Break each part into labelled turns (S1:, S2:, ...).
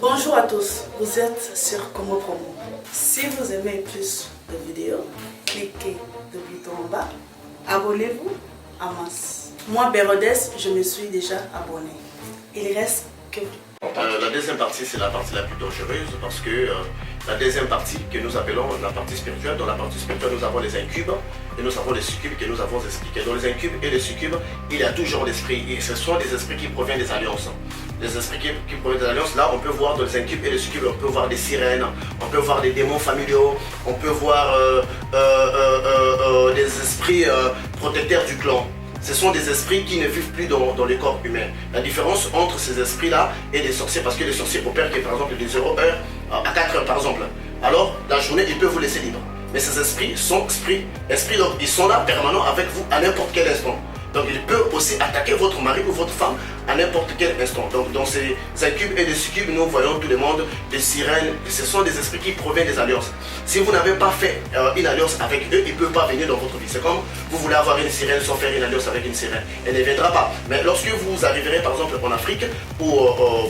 S1: Bonjour à tous, vous êtes sur Congo Promo. Si vous aimez plus de vidéos, cliquez le bouton en bas, abonnez-vous en masse. Moi, Bérodès, je me suis déjà abonné. Il reste que vous.
S2: La deuxième partie, c'est la partie la plus dangereuse parce que la deuxième partie que nous appelons la partie spirituelle, dans la partie spirituelle, nous avons les incubes et nous avons les succubes que nous avons expliqués. Dans les incubes et les succubes, il y a toujours l'esprit et ce sont des esprits qui proviennent des alliances. Les esprits qui proviennent des alliances, là on peut voir dans les incubes et les succubes, on peut voir des sirènes, on peut voir des démons familiaux, on peut voir des esprits protecteurs du clan. Ce sont des esprits qui ne vivent plus dans le corps humain. La différence entre ces esprits-là et les sorciers, parce que les sorciers opèrent par exemple de 0 heure à 4 heures par exemple. Alors, la journée, ils peuvent vous laisser libre. Mais ces esprits sont esprits, donc ils sont là permanents avec vous à n'importe quel instant. Donc, ils peuvent aussi attaquer votre mari ou votre femme à n'importe quel instant. Donc, dans ces incubes et des succubes, nous voyons tout le monde des sirènes. Ce sont des esprits qui proviennent des alliances. Si vous n'avez pas fait une alliance avec eux, ils ne peuvent pas venir dans votre vie. C'est comme vous voulez avoir une sirène sans faire une alliance avec une sirène. Elle ne viendra pas. Mais lorsque vous arriverez par exemple en Afrique, ou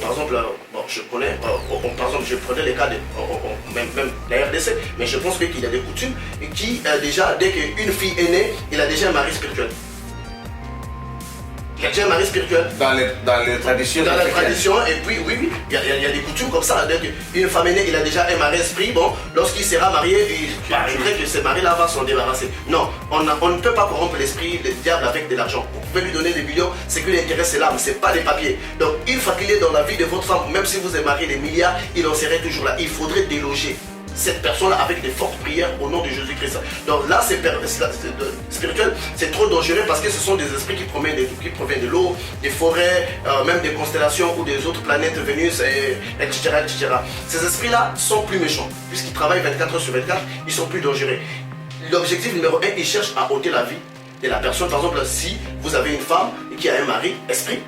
S2: par exemple, je connais, par exemple, je prenais les cas de même la RDC, mais je pense qu'il y a des coutumes qui déjà, dès qu'une fille est née, il a déjà un mari spirituel. Il y a déjà un mari spirituel.
S3: Dans les traditions.
S2: Dans la tradition, et puis oui, il y a des coutumes comme ça. Une femme est née, il a déjà un mari esprit. Bon, lorsqu'il sera marié, il arriverait que ce mari-là va s'en débarrasser. Non, on ne peut pas corrompre l'esprit, le diable avec de l'argent. Vous pouvez lui donner des millions, ce qui lui intéresse c'est l'âme, c'est pas les papiers. Donc une fois qu'il est dans la vie de votre femme, même si vous êtes marié des milliards, il en serait toujours là. Il faudrait déloger cette personne-là avec des fortes prières au nom de Jésus-Christ. Donc là, c'est spirituel, c'est trop dangereux parce que ce sont des esprits qui proviennent de l'eau, des forêts, même des constellations ou des autres planètes, Vénus, etc., etc. Ces esprits-là sont plus méchants, puisqu'ils travaillent 24 heures sur 24, ils sont plus dangereux. L'objectif numéro 1, ils cherchent à ôter la vie de la personne. Par exemple, si vous avez une femme qui a un mari, esprit,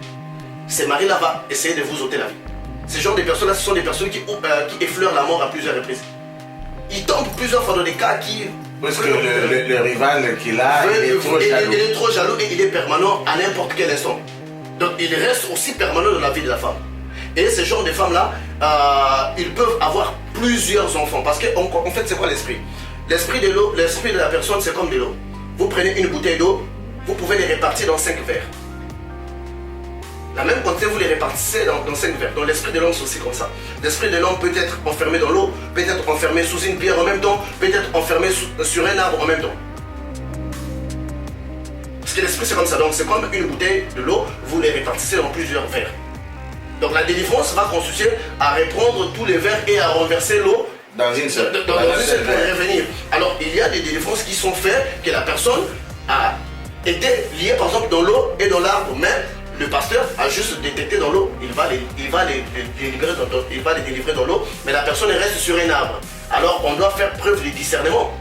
S2: ce mari-là va essayer de vous ôter la vie. Ce genre de personnes-là, ce sont des personnes qui effleurent la mort à plusieurs reprises. Il tombe plusieurs fois dans des cas qui...
S3: Parce que le rival qu'il a, il est trop jaloux.
S2: Il est trop jaloux et il est permanent à n'importe quel instant. Donc il reste aussi permanent dans la vie de la femme. Et ce genre de femmes-là, ils peuvent avoir plusieurs enfants. Parce qu'en fait, c'est quoi l'esprit? L'esprit de l'eau, l'esprit de la personne, c'est comme de l'eau. Vous prenez une bouteille d'eau, vous pouvez les répartir dans 5 verres. La même quantité, vous les répartissez dans 5 verres. Donc l'esprit de l'homme, c'est aussi comme ça. L'esprit de l'homme peut être enfermé dans l'eau, peut être enfermé sous une pierre en même temps, peut être enfermé sur un arbre en même temps. Parce que l'esprit, c'est comme ça. Donc c'est comme une bouteille de l'eau, vous les répartissez dans plusieurs verres. Donc la délivrance va consister à reprendre tous les verres et à renverser l'eau
S3: dans une seule.
S2: Pour revenir. Alors il y a des délivrances qui sont faites que la personne a été liée par exemple dans l'eau et dans l'arbre. Mais le pasteur a juste détecté dans l'eau, il va les délivrer dans l'eau, mais la personne reste sur un arbre. Alors on doit faire preuve de discernement.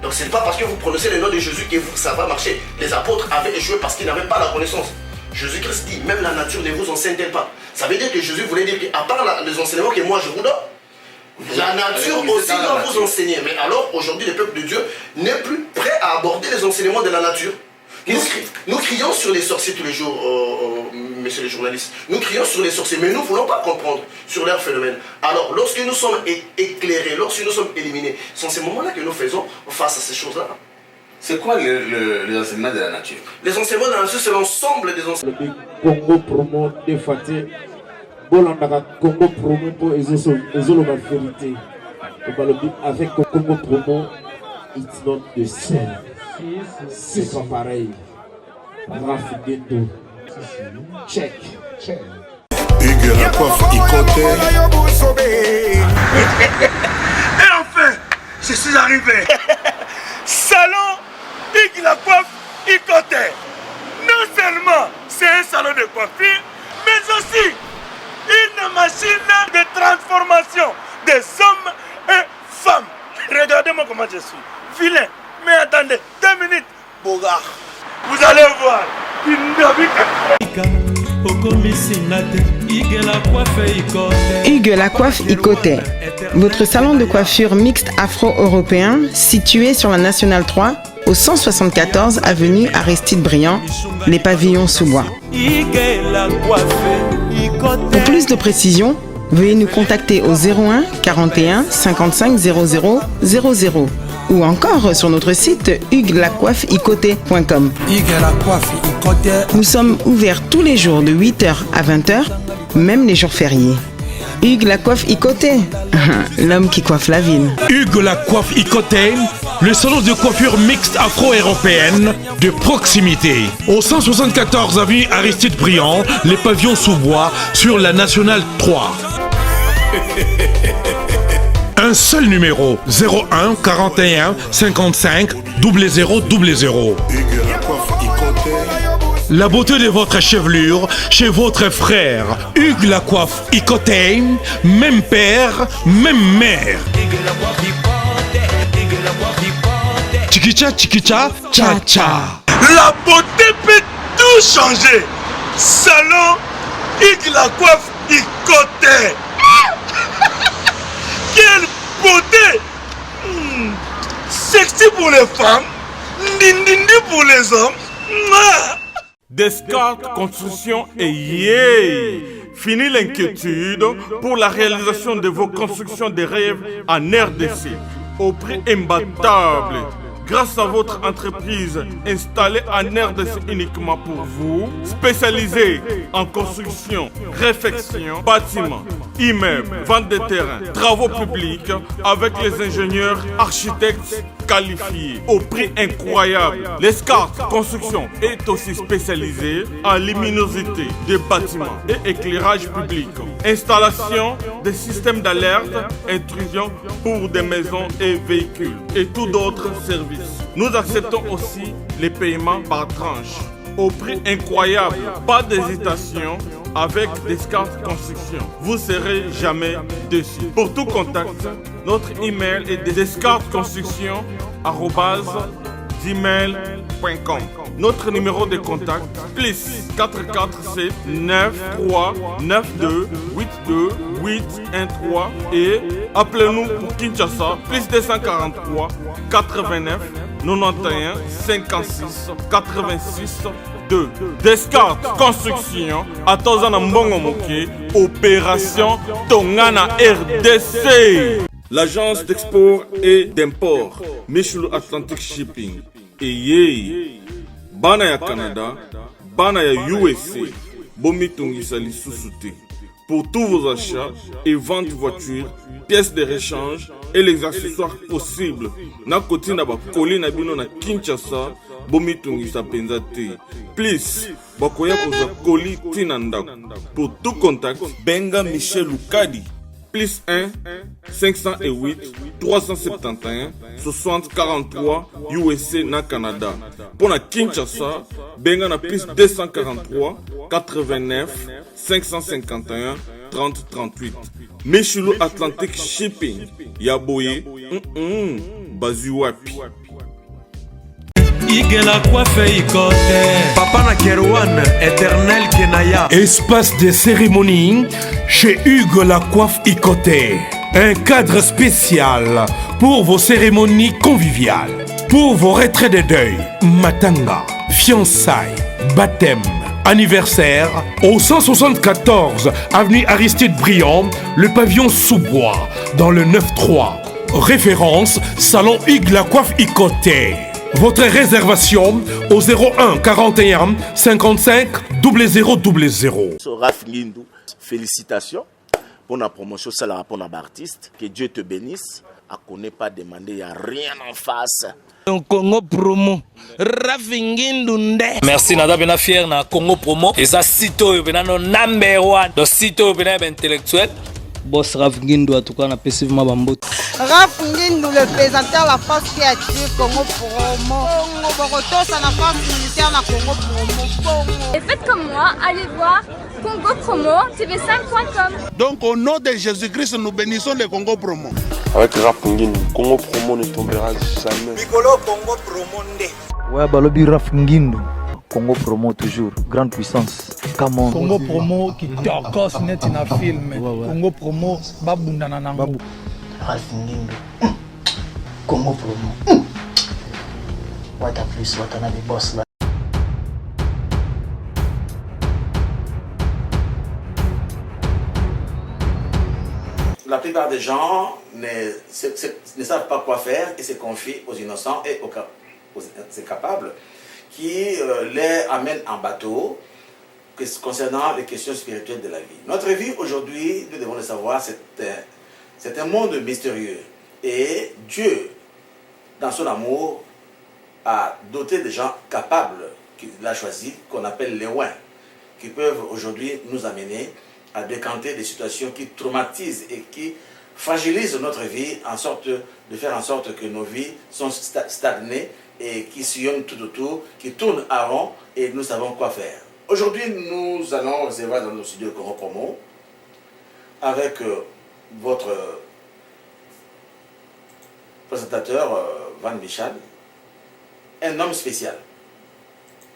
S2: Donc ce n'est pas parce que vous prononcez le nom de Jésus que ça va marcher. Les apôtres avaient échoué parce qu'ils n'avaient pas la connaissance. Jésus-Christ dit, même la nature ne vous enseigne-t-elle pas? Ça veut dire que Jésus voulait dire qu'à part les enseignements que moi je vous donne, la nature aussi doit vous enseigner. Mais alors aujourd'hui le peuple de Dieu n'est plus prêt à aborder les enseignements de la nature. Nous crions sur les sorciers tous les jours, messieurs les journalistes. Nous crions sur les sorciers, mais nous ne voulons pas comprendre sur leur phénomène. Alors, lorsque nous sommes éclairés, lorsque nous sommes éliminés, ce sont ces moments-là que nous faisons face à ces choses-là.
S3: C'est quoi les enseignements de la nature?
S2: Les enseignements de la nature, c'est l'ensemble des enseignements.
S4: Congo promo défaté. Bolandaka Congo promo pour ezolo la vérité. Avec Congo promo, it's not the same. C'est pas pareil. Rafidendo. Check.
S5: Hugues la coiffe Ikoté.
S6: Et enfin, je suis arrivé. Salon Hugues la coiffe Ikoté. Non seulement c'est un salon de coiffure, mais aussi une machine de transformation des hommes et femmes. Regardez-moi comment je suis. Vilain. Mais attendez, 2 minutes, Bogart. Vous allez voir.
S7: Hugues la coiffe Ikoté, votre salon de coiffure mixte afro-européen situé sur la Nationale 3 au 174 avenue Aristide Briand, les pavillons sous bois. Pour plus de précisions, Veuillez nous contacter au 01 41 55 00 00 ou encore sur notre site huguelacoiffeicoté.com. Nous sommes ouverts tous les jours de 8h à 20h, même les jours fériés. Hugues la coiffe Icoté, l'homme qui coiffe la ville.
S6: Hugues la coiffe Icoté, le salon de coiffure mixte afro-européenne de proximité. Au 174 avenue Aristide Briand, les pavillons sous bois sur la Nationale 3. Un seul numéro, 01 41 55 00 00. La beauté de votre chevelure chez votre frère. Hugues la coiffe Icoté, même père, même mère. Chikicha, chikicha, cha cha. La beauté peut tout changer. Salon Hugues la coiffe Icoté. Quelle beauté! Sexy pour les femmes, dindindi pour les hommes. Descartes Construction et yeah! Fini l'inquiétude pour la réalisation de vos constructions de rêves en RDC au prix imbattable. Grâce à votre entreprise installée en RDC uniquement pour vous, spécialisée en construction, réfection, bâtiments, immeubles, vente de terrains, travaux publics, avec les ingénieurs architectes qualifiés au prix incroyable. L'Escarte Construction est aussi spécialisée en luminosité des bâtiments et éclairage public. Installation des systèmes d'alerte, intrusion pour des maisons et véhicules et tout d'autres services. Nous acceptons aussi les paiements par tranche au prix incroyable. Pas d'hésitation avec Descartes Construction. Vous ne serez jamais déçus. Pour tout contact, notre email est descartesconstruction@gmail.com. Notre numéro de contact plus 447 93 92 82 813 et appelez-nous pour Kinshasa plus 243 89 91 56 86 2. Descartes Construction à Tozana Mbongo Moké, opération Tongana RDC. L'agence d'export et d'import Michelo Atlantic Shipping et yé bana ya Canada, bana ya USA, bomitungisa lisusu te. Pour tous vos achats et ventes de voitures, pièces de rechange et les accessoires possibles. Na koti na ba koli na bino na Kinshasa, bomitungisa penza te. Please, bakoya koza koli tina ndako. Pour tout contact, benga Michel Lukadi. Plus 1 508 371 60 43 USA na Canada. Pour la Kinshasa, benga na plus 243 89 551 30 38. Michelo Atlantic Shipping. Yaboye, Bazuapi.
S8: Igela coiffe Icoté. Papa na Kerouan, éternel Kenaya.
S6: Espace de cérémonie chez Hugues la coiffe Icoté. Un cadre spécial pour vos cérémonies conviviales, pour vos retraits de deuil, matanga, fiançailles, baptême, anniversaire. Au 174 avenue Aristide Briand, le pavillon sous-bois, dans le 9-3. Référence, salon Hugues la coiffe Icoté. Votre réservation au 01 41 55 0000.
S2: Raph Ngindou, félicitations pour la promotion, c'est la rapport à l'artiste. Que Dieu te bénisse. À connaît pas demander, il n'y a rien en face.
S8: Congo Promo. Raph Ngindou.
S9: Merci, nada bena fier na Congo Promo. Et ça, sito yo bena no number one. Donc sito yo bena intellectuel.
S10: Boss Raph Ngindou en tout cas, on a passivement bambote.
S11: Raph Ngindou, le présenteur de la force créative Congo Promo. Borotos à la force militaire de Congo Promo.
S12: Et faites comme moi, allez voir Congo Promo, tv5.com.
S5: Donc au nom de Jésus-Christ, nous bénissons le Congo Promo.
S13: Avec Raph Ngindou, Congo Promo ne tombera jamais.
S14: Piccolo Congo Promo ndé.
S10: Ouais, balobi Raph Ngindou. Congo Promo toujours, grande puissance. Come on.
S15: Congo Promo qui torcos net in a film. Congo Promo babundana nango.
S16: Raph Ngindou. Congo Promo. What a plus, what a nabi boss là.
S3: la plupart des gens ne savent pas quoi faire et se confient aux innocents et aux incapables qui les amènent en bateau concernant les questions spirituelles de la vie. Notre vie aujourd'hui, nous devons le savoir, c'est un monde mystérieux. Et Dieu, dans son amour, a doté des gens capables qu'il a choisis, qu'on appelle les ouins, qui peuvent aujourd'hui nous amener à décanter des situations qui traumatisent et qui fragilisent notre vie, de faire en sorte que nos vies sont stagnées et qui sillonnent tout autour, qui tournent à rond et nous savons quoi faire. Aujourd'hui, nous allons recevoir dans nos studios Congo Promo avec votre présentateur Van Michal, un homme spécial.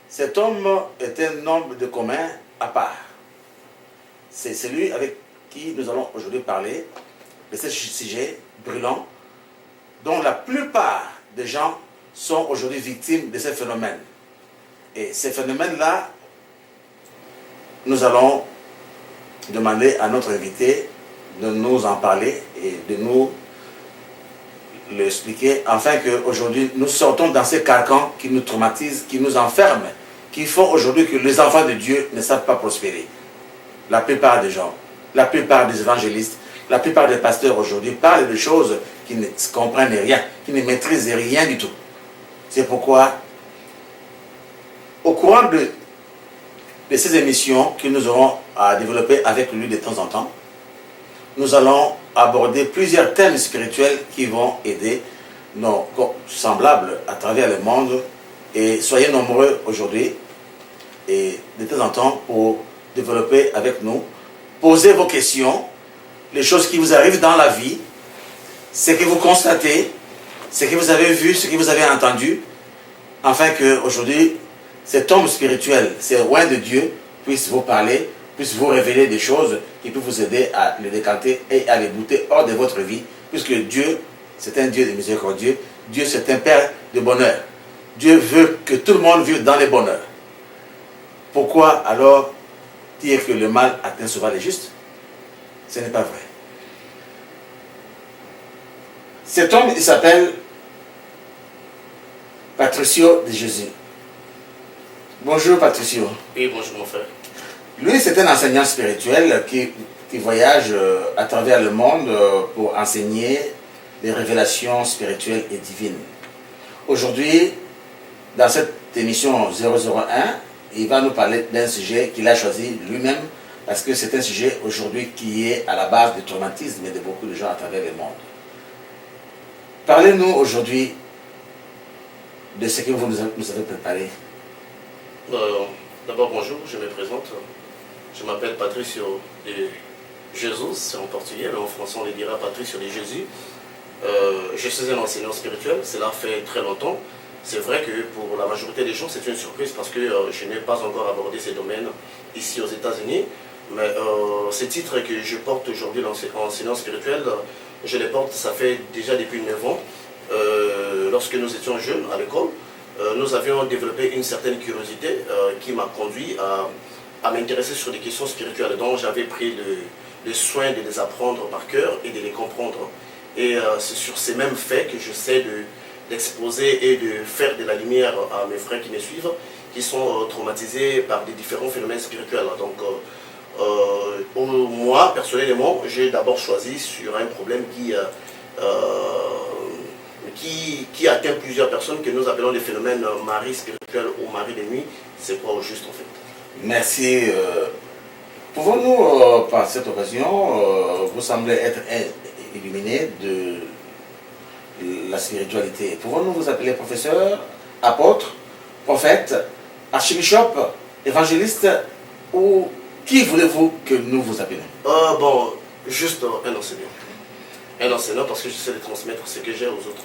S3: Cet homme est un homme de commun à part. C'est celui avec qui nous allons aujourd'hui parler de ce sujet brûlant dont la plupart des gens sont aujourd'hui victimes de ces phénomènes. Et ces phénomènes-là, nous allons demander à notre invité de nous en parler et de nous l'expliquer, afin qu'aujourd'hui nous sortons dans ces carcans qui nous traumatisent, qui nous enferment, qui font aujourd'hui que les enfants de Dieu ne savent pas prospérer. La plupart des gens, la plupart des évangélistes, la plupart des pasteurs aujourd'hui parlent de choses qui ne comprennent rien, qui ne maîtrisent rien du tout. C'est pourquoi, au courant de ces émissions que nous aurons à développer avec lui de temps en temps, nous allons aborder plusieurs thèmes spirituels qui vont aider nos semblables à travers le monde. Et soyez nombreux aujourd'hui et de temps en temps pour développer avec nous, poser vos questions, les choses qui vous arrivent dans la vie, ce que vous constatez, ce que vous avez vu, ce que vous avez entendu, afin que aujourd'hui cet homme spirituel, ce roi de Dieu, puisse vous parler, puisse vous révéler des choses qui peuvent vous aider à les décanter et à les bouter hors de votre vie, puisque Dieu, c'est un Dieu de miséricordieux, Dieu c'est un Père de bonheur. Dieu veut que tout le monde vive dans le bonheur. Pourquoi alors dire que le mal atteint souvent les justes? Ce n'est pas vrai. Cet homme, il s'appelle Patricio de Jésus. Bonjour Patricio.
S2: Oui, bonjour mon frère.
S3: Lui, c'est un enseignant spirituel qui voyage à travers le monde pour enseigner les révélations spirituelles et divines. Aujourd'hui, dans cette émission 001, il va nous parler d'un sujet qu'il a choisi lui-même, parce que c'est un sujet aujourd'hui qui est à la base du traumatisme de beaucoup de gens à travers le monde. Parlez-nous aujourd'hui de ce que vous nous avez préparé.
S2: D'abord, bonjour, je me présente. Je m'appelle Patricio de Jesus, c'est en portugais, mais en français on le dira Patricio de Jésus. Je suis un enseignant spirituel, cela fait très longtemps. C'est vrai que pour la majorité des gens, c'est une surprise parce que je n'ai pas encore abordé ces domaines ici aux États-Unis. Mais ces titres que je porte aujourd'hui en enseignant spirituel, je les porte, ça fait déjà depuis 9 ans. Lorsque nous étions jeunes à l'école, nous avions développé une certaine curiosité qui m'a conduit à m'intéresser sur des questions spirituelles. Donc j'avais pris le soin de les apprendre par cœur et de les comprendre. Et c'est sur ces mêmes faits que j'essaie d'exposer et de faire de la lumière à mes frères qui me suivent, qui sont traumatisés par des différents phénomènes spirituels. Donc moi, personnellement, j'ai d'abord choisi sur un problème qui atteint plusieurs personnes, que nous appelons les phénomènes mari spirituel ou mari de nuit. C'est quoi au juste en fait?
S3: Merci. Pouvons-nous, par cette occasion, vous semblez être illuminé de la spiritualité. Pouvons-nous vous appeler professeur, apôtre, prophète, archibishop, évangéliste, ou qui voulez-vous que nous vous appelions?
S2: Bon, juste un enseignant. Un enseignant parce que j'essaie de transmettre ce que j'ai aux autres.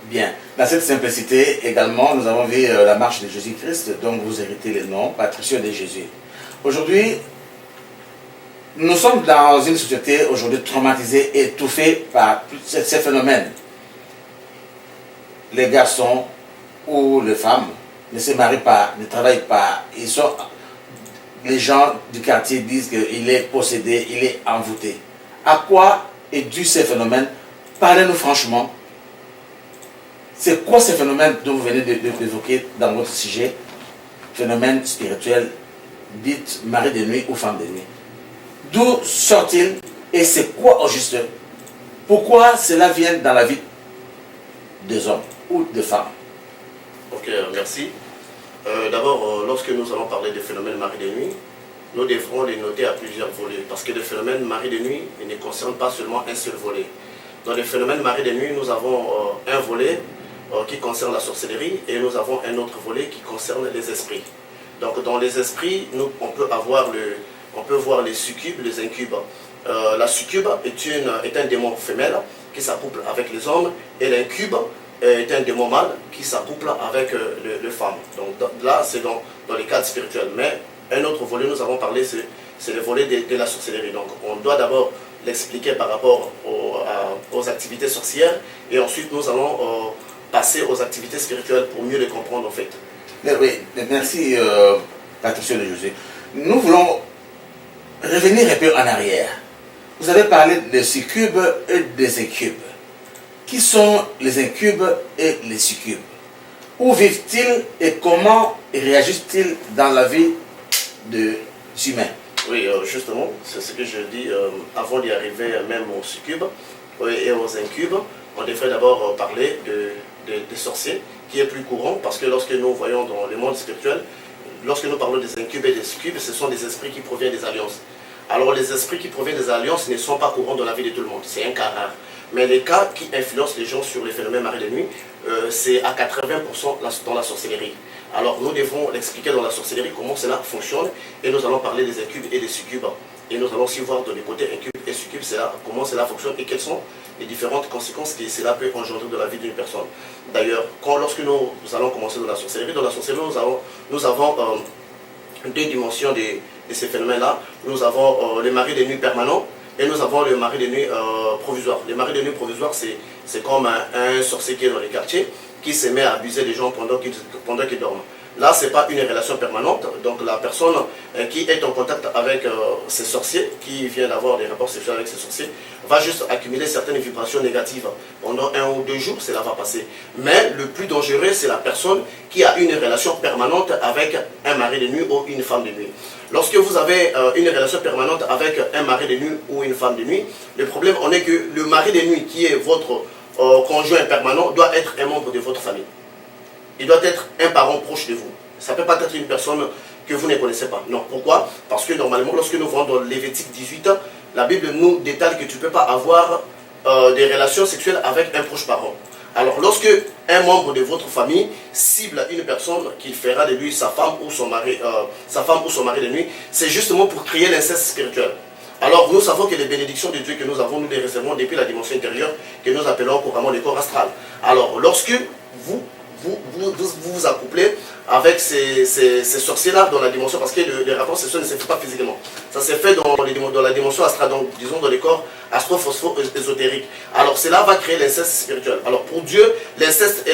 S3: Bien. Dans cette simplicité, également, nous avons vu la marche de Jésus-Christ, dont vous héritez le nom, Patricio de Jésus. Aujourd'hui, nous sommes dans une société aujourd'hui traumatisée, étouffée par ces phénomènes. Les garçons ou les femmes ne se marient pas, ne travaillent pas. Les gens du quartier disent qu'il est possédé, il est envoûté. À quoi et d'où ces phénomènes. Parlez-nous franchement. C'est quoi ces phénomènes dont vous venez d'évoquer dans votre sujet? Phénomène spirituel, dites mari de nuit ou femme de nuit. D'où sort-il et c'est quoi au juste? Pourquoi cela vient dans la vie des hommes ou des femmes?
S2: Ok, merci. D'abord, lorsque nous allons parler des phénomènes mari de nuit, nous devrons les noter à plusieurs volets, parce que les phénomènes mari de nuit ne concernent pas seulement un seul volet. Dans les phénomènes mari de nuit, nous avons un volet qui concerne la sorcellerie et nous avons un autre volet qui concerne les esprits. Donc dans les esprits, on peut voir les succubes, les incubes. La succube est un démon femelle qui s'accouple avec les hommes et l'incube est un démon mâle qui s'accouple avec les femmes. Donc là, c'est dans les cadres spirituels. Mais un autre volet, nous avons parlé, c'est le volet de la sorcellerie. Donc on doit d'abord l'expliquer par rapport aux activités sorcières et ensuite nous allons passer aux activités spirituelles pour mieux les comprendre en fait.
S3: Mais oui, merci Patricio de José. Nous voulons revenir un peu en arrière. Vous avez parlé des succubes et des incubes. Qui sont les incubes et les succubes? Où vivent-ils et comment réagissent-ils dans la vie des humains?
S2: Oui, justement, c'est ce que je dis avant d'y arriver même aux succubes et aux incubes. On devrait d'abord parler des sorciers, qui est plus courant, parce que lorsque nous voyons dans le monde spirituel, lorsque nous parlons des incubes et des succubes, ce sont des esprits qui proviennent des alliances. Alors les esprits qui proviennent des alliances ne sont pas courants dans la vie de tout le monde, c'est un cas rare. Mais les cas qui influencent les gens sur les phénomènes mari de nuit, c'est à 80% dans la sorcellerie. Alors nous devons l'expliquer dans la sorcellerie comment cela fonctionne et nous allons parler des incubes et des succubes. Et nous allons aussi voir de les côtés incubes et succubes comment cela fonctionne et quelles sont les différentes conséquences que cela peut engendrer dans la vie d'une personne. D'ailleurs, lorsque nous allons commencer dans la sorcellerie nous avons deux dimensions de ces phénomènes-là. Nous avons les maris de nuit permanents et nous avons le mari de nuit provisoire. Les maris de nuit provisoires, c'est comme un sorcier qui est dans les quartiers, qui se met à abuser les gens pendant qu'ils dorment. Là, ce n'est pas une relation permanente, donc la personne qui est en contact avec ces sorciers, qui vient d'avoir des rapports sexuels avec ces sorciers, va juste accumuler certaines vibrations négatives. Pendant 1 ou 2 jours, cela va passer. Mais le plus dangereux, c'est la personne qui a une relation permanente avec un mari de nuit ou une femme de nuit. Lorsque vous avez une relation permanente avec un mari de nuit ou une femme de nuit, le problème en est que le mari de nuit, qui est votre conjoint permanent, doit être un membre de votre famille. Il doit être un parent proche de vous. Ça ne peut pas être une personne que vous ne connaissez pas. Non. Pourquoi? Parce que normalement, lorsque nous voyons dans Lévitique 18, la Bible nous détaille que tu ne peux pas avoir des relations sexuelles avec un proche parent. Alors, lorsque un membre de votre famille cible une personne qui fera de lui sa femme ou son mari de nuit, c'est justement pour créer l'inceste spirituel. Alors, nous savons que les bénédictions de Dieu que nous avons, nous les recevons depuis la dimension intérieure que nous appelons couramment le corps astral. Alors, lorsque vous vous accouplez avec ces sorciers-là dans la dimension, parce que les rapports sexuels ne se font pas physiquement. Ça se fait dans la dimension astrale, donc disons dans les corps astro-phospho-ésotériques. Alors cela va créer l'inceste spirituel. Alors pour Dieu, l'inceste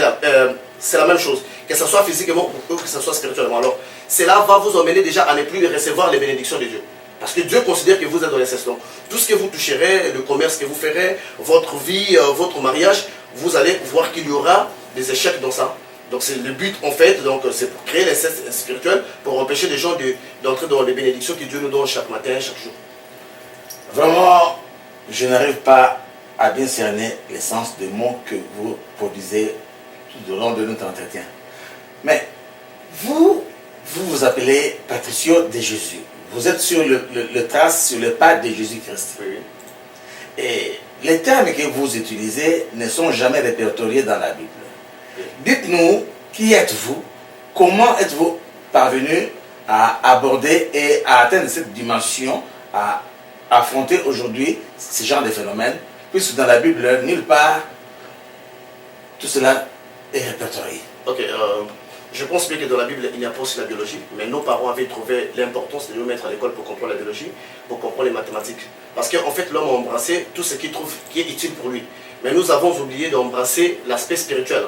S2: c'est la même chose, que ce soit physiquement ou que ce soit spirituellement. Alors cela va vous emmener déjà à ne plus recevoir les bénédictions de Dieu. Parce que Dieu considère que vous êtes dans l'inceste. Donc tout ce que vous toucherez, le commerce que vous ferez, votre vie, votre mariage, vous allez voir qu'il y aura des échecs dans ça. Donc c'est le but en fait, c'est pour créer l'inceste spirituel, pour empêcher les gens d'entrer dans les bénédictions que Dieu nous donne chaque matin, chaque jour.
S3: Vraiment, je n'arrive pas à bien cerner l'essence des mots que vous produisez tout au long de notre entretien. Mais vous appelez Patricio de Jésus. Vous êtes sur le trace, sur le pas de Jésus-Christ.
S2: Oui.
S3: Et les termes que vous utilisez ne sont jamais répertoriés dans la Bible. Dites-nous, qui êtes-vous? Comment êtes-vous parvenu à aborder et à atteindre cette dimension, à affronter aujourd'hui ce genre de phénomène, puisque dans la Bible, nulle part, tout cela est répertorié.
S2: Ok, je pense bien que dans la Bible, il n'y a pas aussi la biologie, mais nos parents avaient trouvé l'importance de nous mettre à l'école pour comprendre la biologie, pour comprendre les mathématiques. Parce qu'en fait, l'homme a embrassé tout ce qu'il trouve qui est utile pour lui. Mais nous avons oublié d'embrasser l'aspect spirituel.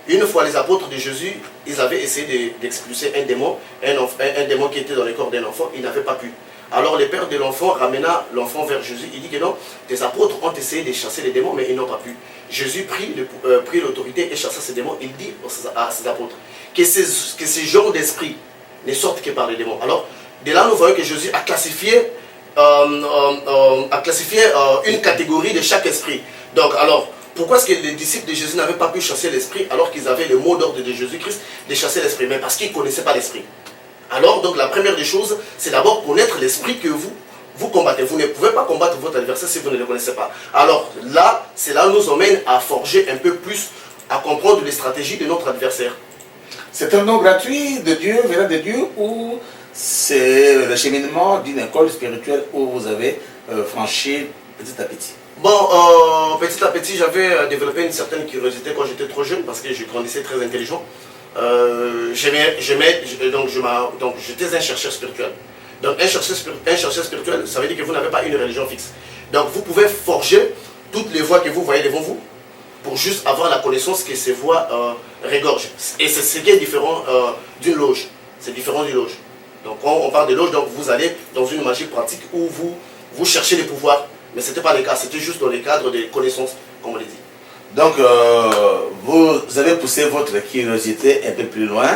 S2: Une fois les apôtres de Jésus, ils avaient essayé d'expulser un démon qui était dans le corps d'un enfant, ils n'avaient pas pu. Alors le père de l'enfant ramena l'enfant vers Jésus. Il dit que non, tes apôtres ont essayé de chasser les démons, mais ils n'ont pas pu. Jésus prit l'autorité et chassa ces démons. Il dit à ses apôtres que ces genres d'esprits ne sortent que par les démons. Alors, de là, nous voyons que Jésus a classifié, une catégorie de chaque esprit. Donc, alors, pourquoi est-ce que les disciples de Jésus n'avaient pas pu chasser l'esprit alors qu'ils avaient le mot d'ordre de Jésus-Christ de chasser l'esprit? Mais parce qu'ils ne connaissaient pas l'esprit. Alors, donc, la première des choses, c'est d'abord connaître l'esprit que vous combattez. Vous ne pouvez pas combattre votre adversaire si vous ne le connaissez pas. Alors, là, cela nous emmène à forger un peu plus, à comprendre les stratégies de notre adversaire.
S3: C'est un don gratuit de Dieu, venant de Dieu, ou c'est le cheminement d'une école spirituelle où vous avez franchi petit à petit?
S2: Bon, petit à petit, j'avais développé une certaine curiosité quand j'étais trop jeune, parce que je grandissais très intelligent. Donc j'étais un chercheur spirituel. Donc un chercheur spirituel, ça veut dire que vous n'avez pas une religion fixe. Donc vous pouvez forger toutes les voies que vous voyez devant vous pour juste avoir la connaissance que ces voies regorgent. Et c'est ce qui est différent d'une loge. C'est différent d'une loge. Donc quand on parle de loge, donc vous allez dans une magie pratique où vous cherchez les pouvoirs. Mais ce n'était pas le cas, c'était juste dans le cadre des connaissances, comme on l'a dit.
S3: Donc, vous avez poussé votre curiosité un peu plus loin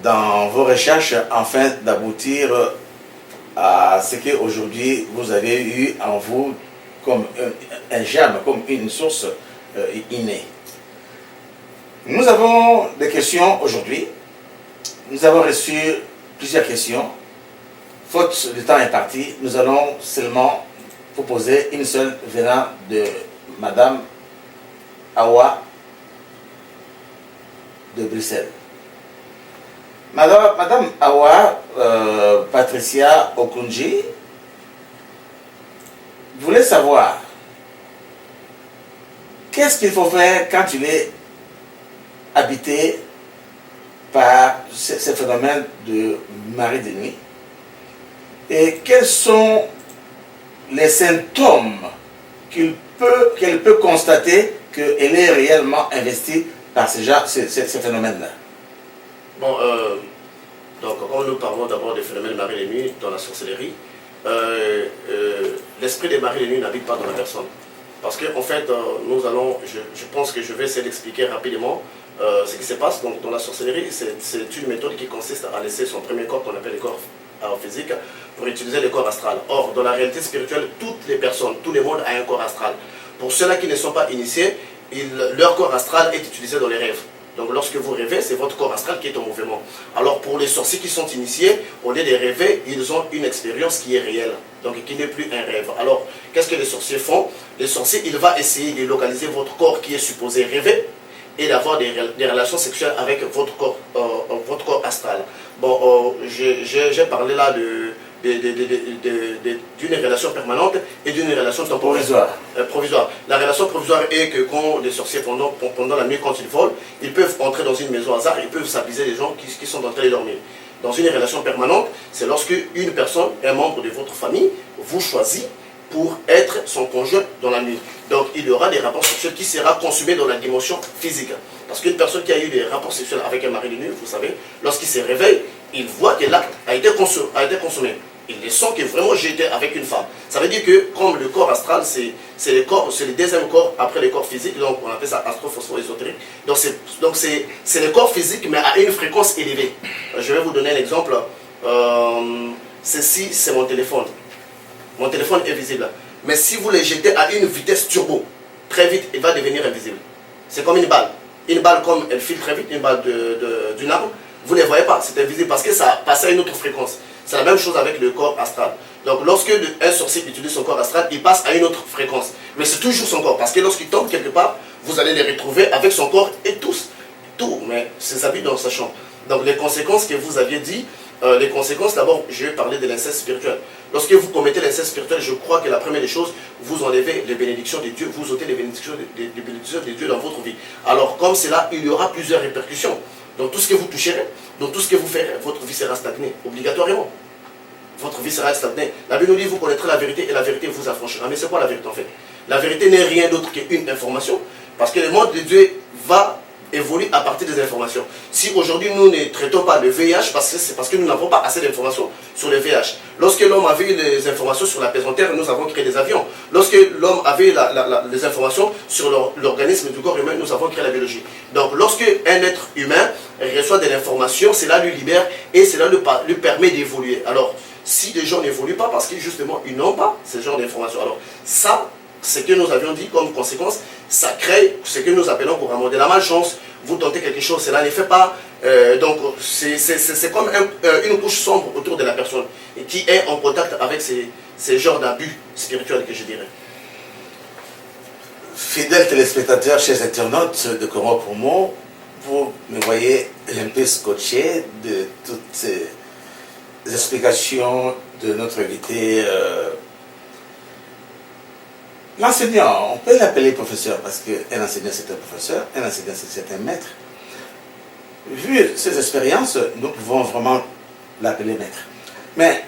S3: dans vos recherches afin d'aboutir à ce qu'aujourd'hui vous avez eu en vous comme un germe, comme une source innée. Nous avons des questions aujourd'hui. Nous avons reçu plusieurs questions. Faute de temps imparti, nous allons seulement vous poser une seule venant de Madame Awa de Bruxelles. Madame Awa Patricia Okunji voulait savoir qu'est-ce qu'il faut faire quand il est habité par ce phénomène de marée de nuit et quels sont les symptômes qu'elle peut constater qu'elle est réellement investie par ce phénomène-là.
S2: Bon, donc quand nous parlons d'abord des phénomènes de marée de nuit dans la sorcellerie, l'esprit des marées de nuit n'habite pas dans la personne. Parce qu'en fait, je pense que je vais essayer d'expliquer rapidement ce qui se passe. Donc, dans la sorcellerie, c'est une méthode qui consiste à laisser son premier corps, qu'on appelle le corps physique, pour utiliser le corps astral. Or, dans la réalité spirituelle, toutes les personnes, tout le monde a un corps astral. Pour ceux-là qui ne sont pas initiés, leur corps astral est utilisé dans les rêves. Donc lorsque vous rêvez, c'est votre corps astral qui est en mouvement. Alors pour les sorciers qui sont initiés, au lieu de rêver, ils ont une expérience qui est réelle, donc qui n'est plus un rêve. Alors qu'est-ce que les sorciers font? Les sorciers, ils vont essayer de localiser votre corps qui est supposé rêver et d'avoir des relations sexuelles avec votre corps astral. Bon, j'ai parlé là d'une relation permanente et d'une relation temporaire. Provisoire. La relation provisoire est que quand les sorciers, pendant la nuit, quand ils volent, ils peuvent entrer dans une maison hasard, ils peuvent s'abuser des gens qui sont en train de dormir. Dans une relation permanente, c'est lorsque une personne, un membre de votre famille, vous choisit pour être son conjoint dans la nuit. Donc il y aura des rapports sexuels qui seront consumés dans la dimension physique. Parce qu'une personne qui a eu des rapports sexuels avec un mari de nuit, vous savez, lorsqu'il se réveille, il voit que l'acte a été consommé. Il le sent que vraiment j'ai été avec une femme. Ça veut dire que comme le corps astral, c'est le deuxième corps après le corps physique, donc on appelle ça astro-phospho-ésotérique. Donc c'est le corps physique mais à une fréquence élevée. Je vais vous donner un exemple. Ceci, c'est mon téléphone. Mon téléphone est visible. Mais si vous le jetez à une vitesse turbo, très vite, il va devenir invisible. C'est comme une balle. Une balle, comme elle file très vite, une balle d'une arme, vous ne les voyez pas, c'est invisible parce que ça passe à une autre fréquence. C'est la même chose avec le corps astral. Donc lorsque un sorcier utilise son corps astral, il passe à une autre fréquence. Mais c'est toujours son corps, parce que lorsqu'il tombe quelque part, vous allez les retrouver avec son corps et tout. Mais ses habits dans sa chambre. Donc les conséquences que vous aviez dit, les conséquences, d'abord, je vais parler de l'inceste spirituel. Lorsque vous commettez l'inceste spirituel, je crois que la première des choses, vous enlevez les bénédictions de Dieu, vous ôtez les bénédictions de Dieu dans votre vie. Alors comme cela, il y aura plusieurs répercussions. Donc tout ce que vous toucherez, donc tout ce que vous ferez, votre vie sera stagnée, obligatoirement. Votre vie sera stagnée. La Bible nous dit, vous connaîtrez la vérité et la vérité vous affranchira. Mais c'est quoi la vérité en fait? La vérité n'est rien d'autre qu'une information, parce que le monde de Dieu va évolue à partir des informations. Si aujourd'hui nous ne traitons pas le VIH, c'est parce que nous n'avons pas assez d'informations sur le VIH. Lorsque l'homme avait les informations sur la pesanteur, nous avons créé des avions. Lorsque l'homme avait les informations sur l'organisme du corps humain, nous avons créé la biologie. Donc lorsque un être humain reçoit de l'information, cela lui libère et cela lui permet d'évoluer. Alors si les gens n'évoluent pas parce que justement ils n'ont pas ce genre d'informations, alors ça, ce que nous avions dit comme conséquence, ça crée ce que nous appelons couramment de la malchance. Vous tentez quelque chose, cela ne fait pas. Donc c'est comme une couche sombre autour de la personne et qui est en contact avec ces genres d'abus spirituels que je dirais.
S3: Fidèles téléspectateurs, chers internautes de Congo Promo, vous me voyez un peu scotché de toutes ces explications de notre invité. L'enseignant, on peut l'appeler professeur parce qu'un enseignant c'est un professeur, un enseignant c'est un maître. Vu ces expériences, nous pouvons vraiment l'appeler maître. Mais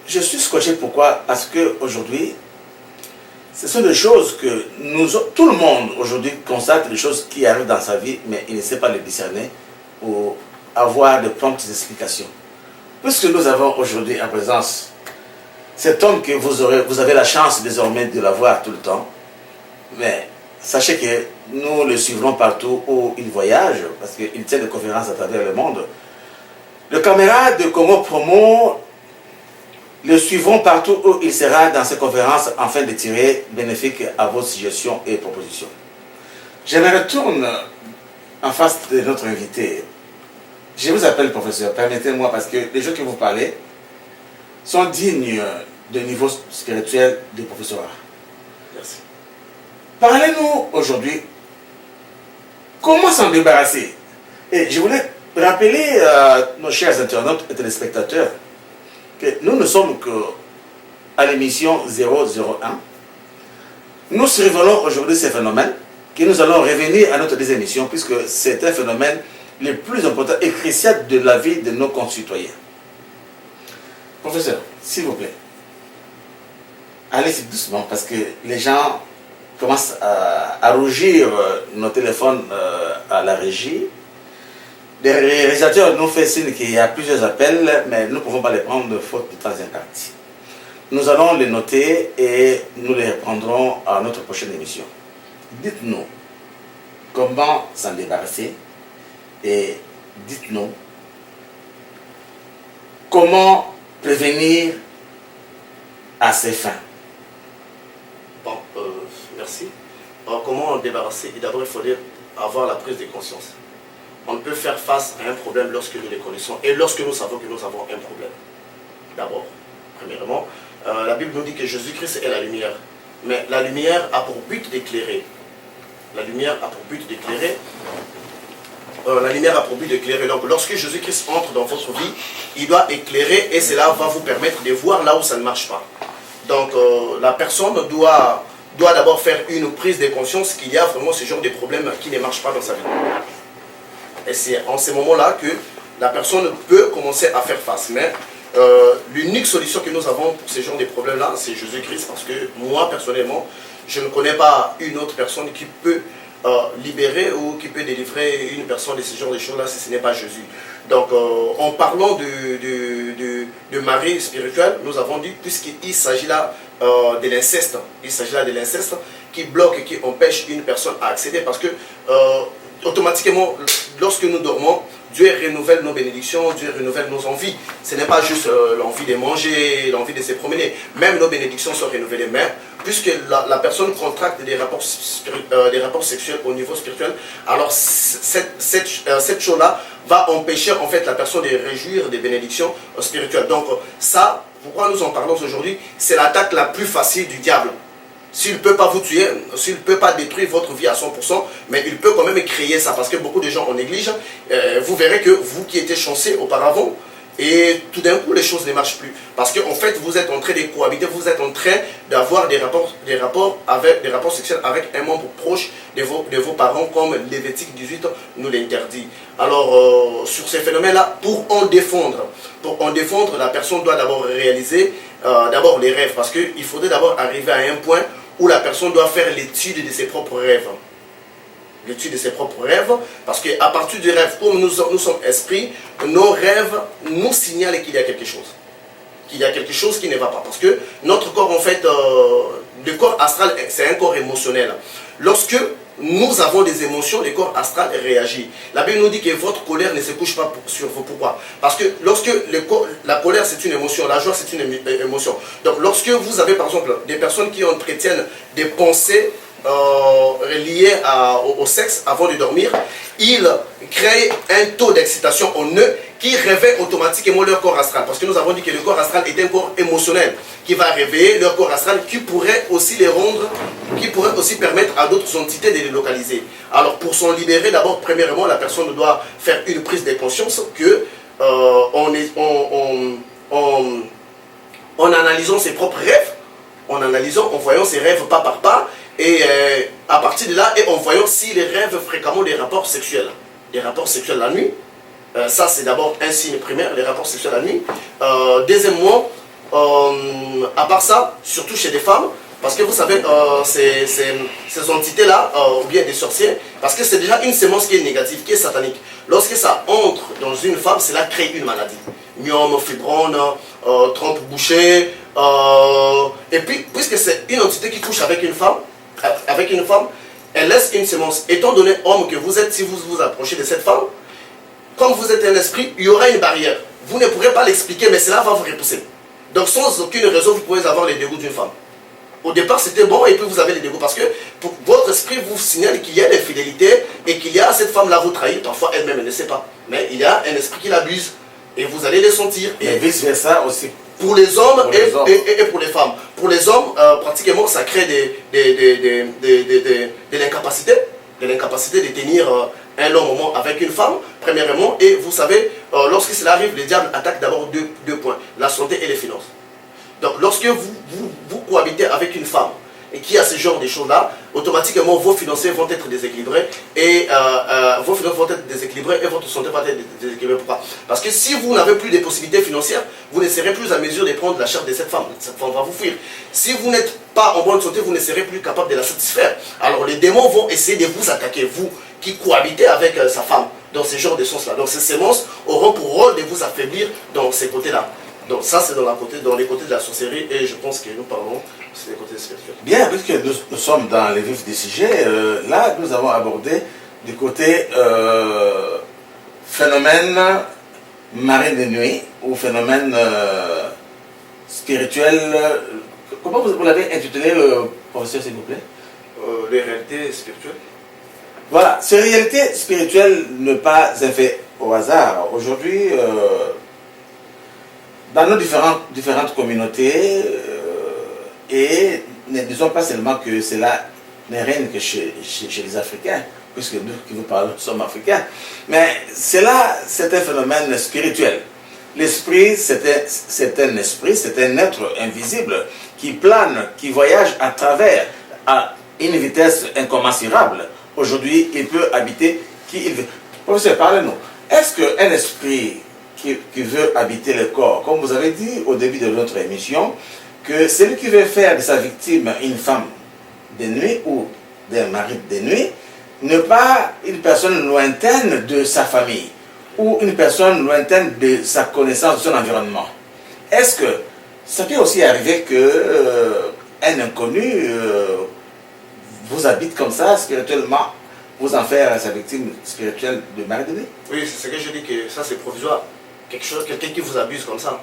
S3: je suis scotché pourquoi? Parce qu'aujourd'hui, ce sont des choses que tout le monde aujourd'hui constate des choses qui arrivent dans sa vie, mais il ne sait pas les discerner ou avoir de promptes explications. Puisque nous avons aujourd'hui en présence cet homme que vous avez la chance désormais de l'avoir tout le temps, mais sachez que nous le suivrons partout où il voyage, parce qu'il tient des conférences à travers le monde. Le camarade de Congo Promo, le suivront partout où il sera dans ces conférences afin de tirer bénéfique à vos suggestions et propositions. Je me retourne en face de notre invité. Je vous appelle professeur, permettez-moi, parce que les gens qui vous parlez sont dignes de niveau spirituel du professorat.
S2: Merci.
S3: Parlez-nous aujourd'hui comment s'en débarrasser. Et je voulais rappeler à nos chers internautes et téléspectateurs que nous ne sommes qu'à l'émission 001. Nous survolons aujourd'hui ces phénomènes, que nous allons revenir à notre deuxième émission, puisque c'est un phénomène le plus important et crucial de la vie de nos concitoyens. Professeur, s'il vous plaît, allez-y doucement, parce que les gens commencent à rougir nos téléphones à la régie. Les réalisateurs nous font signe qu'il y a plusieurs appels, mais nous ne pouvons pas les prendre faute de temps imparti. Nous allons les noter et nous les reprendrons à notre prochaine émission. Dites-nous comment s'en débarrasser et dites-nous comment prévenir à ces fins.
S2: Bon, merci. Alors, comment en débarrasser? D'abord, il faudrait avoir la prise de conscience. On ne peut faire face à un problème lorsque nous les connaissons et lorsque nous savons que nous avons un problème. D'abord, premièrement, la Bible nous dit que Jésus-Christ est la lumière. Mais la lumière a pour but d'éclairer. La lumière a pour but d'éclairer. La lumière a pour but d'éclairer. Donc, lorsque Jésus-Christ entre dans votre vie, il doit éclairer et cela va vous permettre de voir là où ça ne marche pas. Donc, la personne doit d'abord faire une prise de conscience qu'il y a vraiment ce genre de problème qui ne marche pas dans sa vie. Et c'est en ces moments-là que la personne peut commencer à faire face. Mais l'unique solution que nous avons pour ce genre de problèmes-là, c'est Jésus-Christ. Parce que moi, personnellement, je ne connais pas une autre personne qui peut libérer ou qui peut délivrer une personne de ce genre de choses-là si ce n'est pas Jésus. Donc, en parlant de Marie spirituelle, nous avons dit, puisqu'il s'agit là de l'inceste, il s'agit là de l'inceste qui bloque et qui empêche une personne à accéder parce que automatiquement, lorsque nous dormons, Dieu renouvelle nos bénédictions, Dieu renouvelle nos envies. Ce n'est pas juste l'envie de manger, l'envie de se promener. Même nos bénédictions sont renouvelées. Mais puisque la personne contracte des rapports sexuels au niveau spirituel, alors cette chose-là va empêcher en fait la personne de réjouir des bénédictions spirituelles. Donc ça, pourquoi nous en parlons aujourd'hui, c'est l'attaque la plus facile du diable. S'il ne peut pas vous tuer, s'il ne peut pas détruire votre vie à 100%, mais il peut quand même créer ça, parce que beaucoup de gens en négligent. Vous verrez que vous qui étiez chanceux auparavant, et tout d'un coup les choses ne marchent plus. Parce qu'en fait vous êtes en train de cohabiter, vous êtes en train d'avoir des rapports sexuels avec un membre proche de vos parents, comme Lévitique 18 nous l'interdit. Alors sur ces phénomènes-là, pour en défendre, la personne doit d'abord réaliser d'abord les rêves, parce qu'il faudrait d'abord arriver à un point où la personne doit faire l'étude de ses propres rêves. l'étude de ses propres rêves, parce qu'à partir du rêve, comme nous sommes esprits, nos rêves nous signalent qu'il y a quelque chose. Qu'il y a quelque chose qui ne va pas. Parce que notre corps, en fait, le corps astral, c'est un corps émotionnel. Lorsque nous avons des émotions, le corps astral réagit. La Bible nous dit que votre colère ne se couche pas sur vous. Pourquoi? Parce que lorsque la colère, c'est une émotion, la joie, c'est une émotion. Donc, lorsque vous avez, par exemple, des personnes qui entretiennent des pensées liées au sexe avant de dormir, ils créent un taux d'excitation en eux qui réveille automatiquement leur corps astral. Parce que nous avons dit que le corps astral est un corps émotionnel qui va réveiller leur corps astral, qui pourrait aussi les rendre, qui pourrait aussi permettre à d'autres entités de les localiser. Alors pour s'en libérer, d'abord, premièrement, la personne doit faire une prise de conscience que en analysant ses propres rêves, en voyant ses rêves pas par pas, et à partir de là, et en voyant s'il rêve fréquemment des rapports sexuels la nuit. Ça, c'est d'abord un signe primaire, les rapports sexuels la nuit. Deuxièmement, à part ça, surtout chez des femmes, parce que vous savez, ces entités-là, ou bien des sorciers, parce que c'est déjà une sémence qui est négative, qui est satanique. Lorsque ça entre dans une femme, cela crée une maladie. Myome, fibrone, trompe bouchée. Et puis, puisque c'est une entité qui couche avec une femme, elle laisse une sémence. Étant donné homme que vous êtes, si vous vous approchez de cette femme, comme vous êtes un esprit, il y aura une barrière. Vous ne pourrez pas l'expliquer, mais cela va vous repousser. Donc sans aucune raison, vous pouvez avoir les dégoûts d'une femme. Au départ, c'était bon, et puis vous avez les dégoûts. Parce que votre esprit vous signale qu'il y a l'infidélité, et qu'il y a cette femme-là vous trahit. Parfois, elle-même, elle ne sait pas. Mais il y a un esprit qui l'abuse, et vous allez les sentir.
S3: Et vice-versa aussi.
S2: Pour les hommes, et pour les femmes. Pour les hommes, pratiquement, ça crée de l'incapacité. De l'incapacité de tenir un long moment avec une femme, premièrement. Et vous savez, lorsque cela arrive, le diable attaque d'abord deux points, la santé et les finances. Donc lorsque vous cohabitez avec une femme et qui a ce genre de choses-là, automatiquement vos finances vont être déséquilibrées et votre santé va être déséquilibrée. Pourquoi? Parce que si vous n'avez plus de possibilités financières, vous ne serez plus à mesure de prendre la charge de cette femme. Cette femme va vous fuir. Si vous n'êtes pas en bonne santé, vous ne serez plus capable de la satisfaire. Alors les démons vont essayer de vous attaquer, vous qui cohabitez avec sa femme, dans ce genre de sens-là. Donc ces sémences auront pour rôle de vous affaiblir dans ces côtés-là. Donc ça c'est dans les côtés de la sorcellerie, et je pense que nous parlons c'est les côtés spirituels.
S3: Bien, puisque nous sommes dans les vifs du sujet, là nous avons abordé du côté phénomène marine de nuit ou phénomène spirituel. Comment vous l'avez intitulé, professeur, s'il vous plaît?
S2: Les réalités spirituelles.
S3: Voilà, ces réalités spirituelles ne pas un fait au hasard. Aujourd'hui, dans nos différentes communautés, et ne disons pas seulement que cela ne règne que chez les Africains, puisque nous qui nous parlons sommes Africains, mais cela, c'est un phénomène spirituel. L'esprit, c'est un esprit, c'est un être invisible qui plane, qui voyage à travers, à une vitesse incommensurable. Aujourd'hui, il peut habiter qui il veut. Professeur, parlez-nous. Est-ce qu'un esprit qui veut habiter le corps, comme vous avez dit au début de notre émission, que celui qui veut faire de sa victime une femme de nuit ou d'un mari de nuit, n'est pas une personne lointaine de sa famille ou une personne lointaine de sa connaissance de son environnement? Est-ce que ça peut aussi arriver qu'un inconnu vous habite comme ça, spirituellement, vous en faire sa victime spirituelle de mari de nuit?
S2: Oui, c'est ce que je dis, que ça c'est provisoire. Quelqu'un qui vous abuse comme ça.